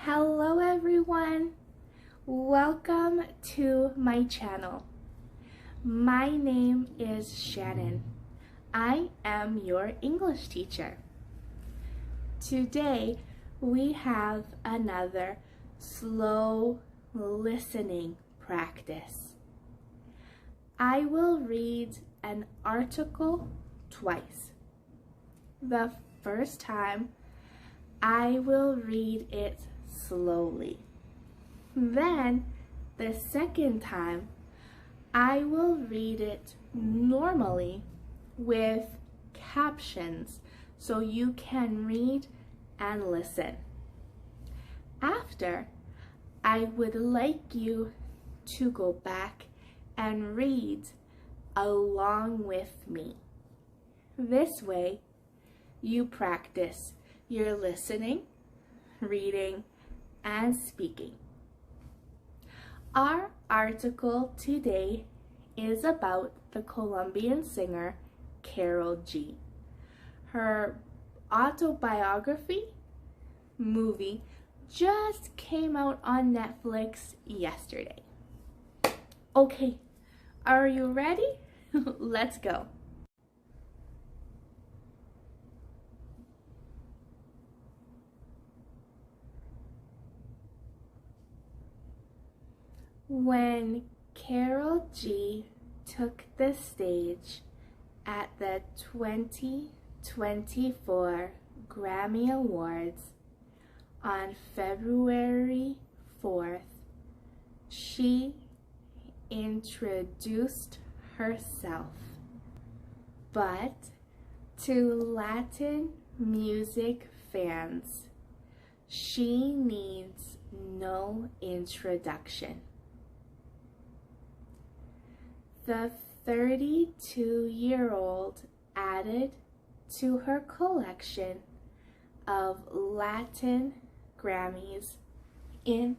Hello everyone, welcome to my channel. My name is Shannon. I am your English teacher. Today we have another slow listening practice. I will read an article twice. The first time I will read it slowly. Then the second time I will read it normally with captions so you can read and listen. After, I would like you to go back and read along with me. This way, you practice your listening, reading, and speaking. Our article today is about the Colombian singer Karol G. Her autobiography movie just came out on Netflix yesterday. Okay, are you ready? Let's go. When Karol G took the stage at the 2024 Grammy Awards on February 4th, she introduced herself. But to Latin music fans, she needs no introduction. The 32-year-old added to her collection of Latin Grammys in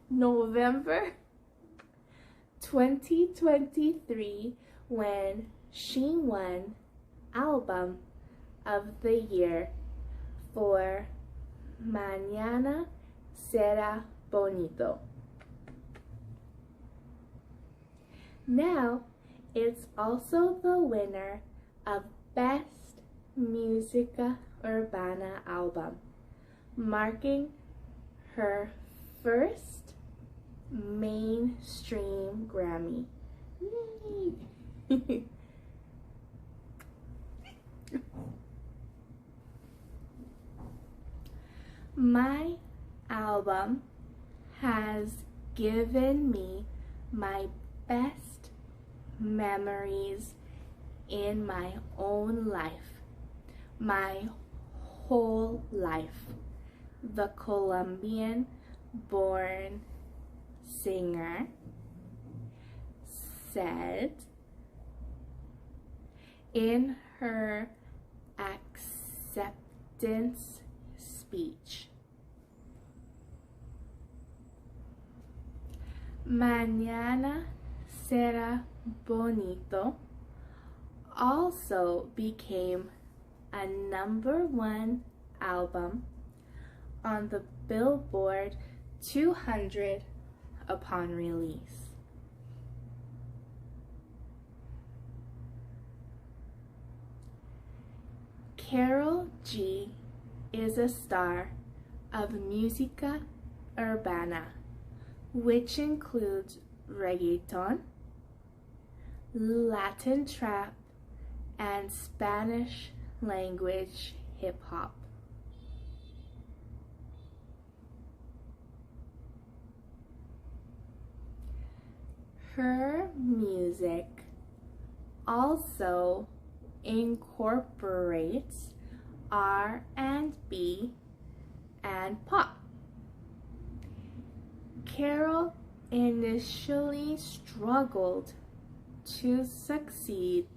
November 2023 when she won Album of the Year for Mañana Será Bonito. Now, it's also the winner of Best Música Urbana Album, marking her first mainstream Grammy. Yay! My album has given me my best memories in my own life, my whole life, the Colombian-born singer said in her acceptance speech. Mañana Será Bonito also became a #1 album on the Billboard 200 upon release. Karol G is a star of Música Urbana, which includes reggaeton, Latin trap, and Spanish language hip hop. Her music also incorporates R&B and pop. Karol initially struggled to succeed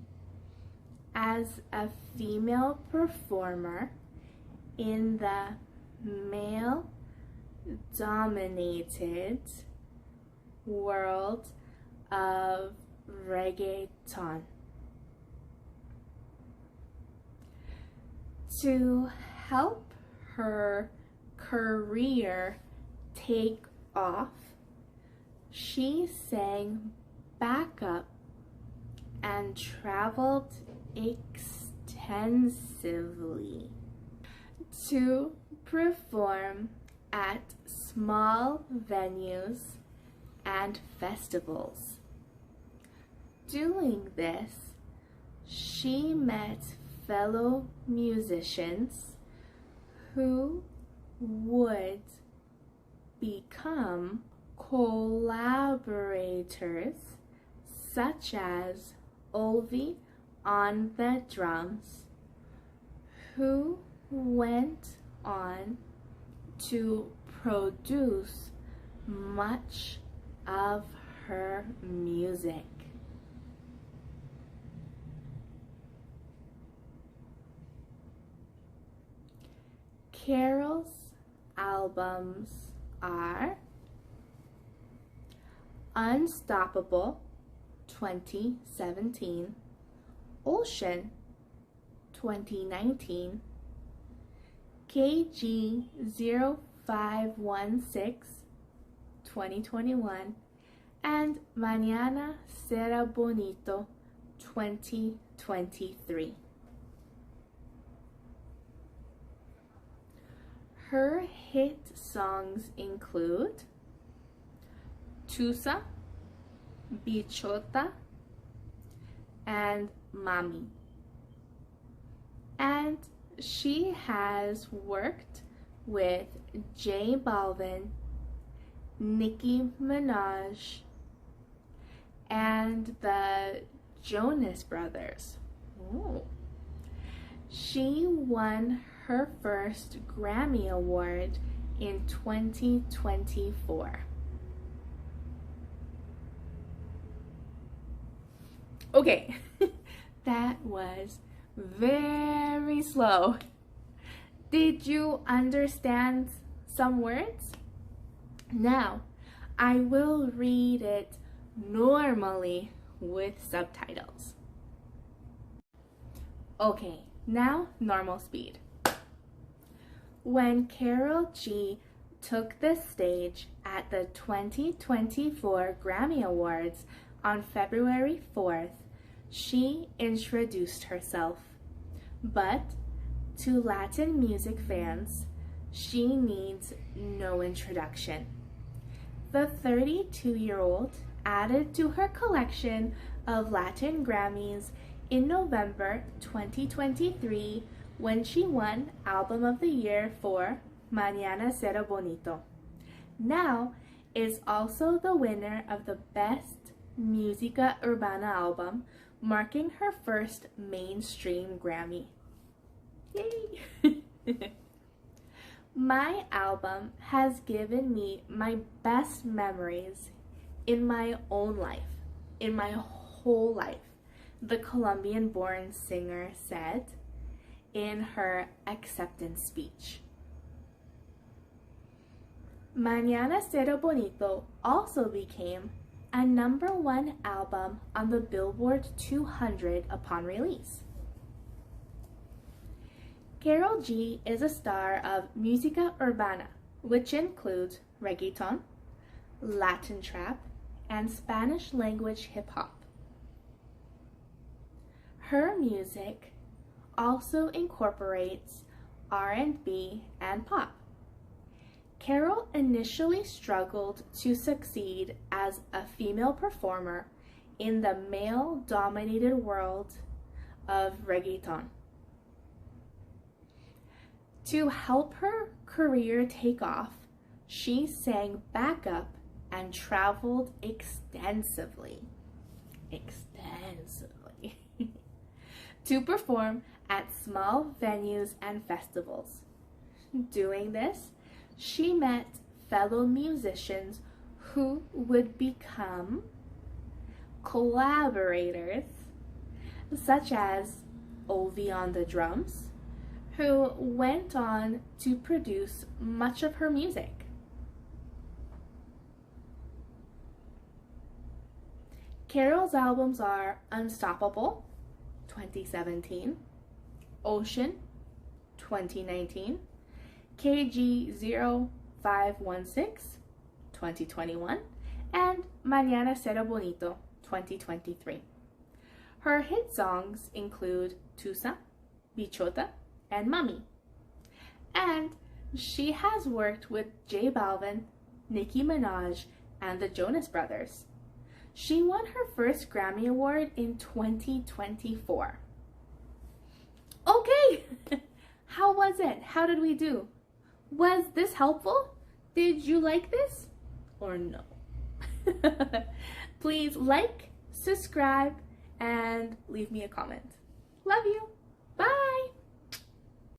as a female performer in the male-dominated world of reggaeton. To help her career take off, she sang backup and traveled extensively to perform at small venues and festivals. Doing this, she met fellow musicians who would become collaborators, such as Ovi on the drums, who went on to produce much of her music. Karol's albums are Unstoppable 2017, Ocean 2019, KG 0516 2021, and Mañana Será Bonito 2023. Her hit songs include Tusa, Bichota, and Mami. And she has worked with J Balvin, Nicki Minaj, and the Jonas Brothers. Ooh. She won her first Grammy Award in 2024. Okay, that was very slow. Did you understand some words? Now, I will read it normally with subtitles. Okay, now normal speed. When Karol G took the stage at the 2024 Grammy Awards on February 4th, she introduced herself. But to Latin music fans, she needs no introduction. The 32-year-old added to her collection of Latin Grammys in November 2023 when she won Album of the Year for Mañana Será Bonito. Now is also the winner of the Best Música Urbana album, marking her first mainstream Grammy. Yay! My album has given me my best memories in my own life, in my whole life, the Colombian-born singer said in her acceptance speech. Mañana Será Bonito also became a #1 album on the Billboard 200 upon release. Karol G is a star of Música Urbana, which includes reggaeton, Latin trap, and Spanish-language hip-hop. Her music also incorporates R&B and pop. Karol initially struggled to succeed as a female performer in the male-dominated world of reggaeton. To help her career take off, she sang backup and traveled extensively to perform at small venues and festivals. Doing this, she met fellow musicians who would become collaborators, such as Ovi on the drums, who went on to produce much of her music. Karol's albums are Unstoppable 2017, Ocean 2019, KG0516 2021, and Mañana Será Bonito 2023. Her hit songs include Tusa, Bichota, and Mami. And she has worked with J Balvin, Nicki Minaj, and the Jonas Brothers. She won her first Grammy Award in 2024. Okay, how was it? How did we do? Was this helpful? Did you like this or no? Please like, subscribe, and leave me a comment. Love you. Bye.